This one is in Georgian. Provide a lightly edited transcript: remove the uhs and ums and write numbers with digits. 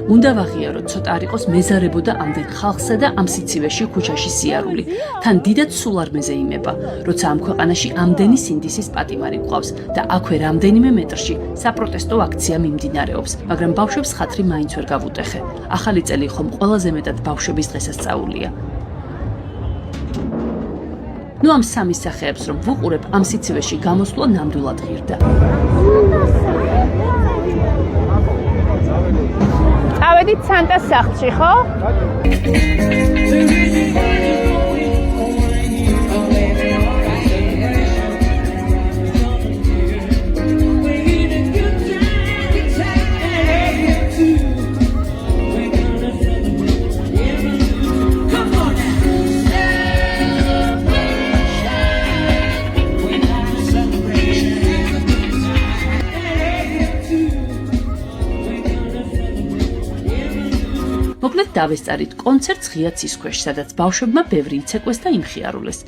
უნდა ვაღიაროთ, ცოტა არ იყოს მეზარებოდა ამდენ ხალხსა და ამ სიცივეში ქუჩაში სიარული. თან დიდად სულ არ მეზეიმება, როცა ამ ქვეყანაში ამდენი სინდისის პატიმარი გვყავს და აქვე რამდენიმე მეტრში საპროტესტო აქცია მიმდინარეობს, მაგრამ ბავშვებს ხათრი მაინც ვერ გავუტეხე. ახალი წელი ხომ ყველაზე მეტად ბავშვების დღესასწაულია. ნუ ამ სამი სახეებს რომ ვუყურებ, ამ სიცივეში გამოსვლა ნამდვილად ღირდა. წავედით სანტას სახლში, ხო? მოკლედ დავესწარით კონცერტს ღია ცის ქვეშ, სადაც ბავშვებმა ბევრი იცეკვეს და იმხიარულეს.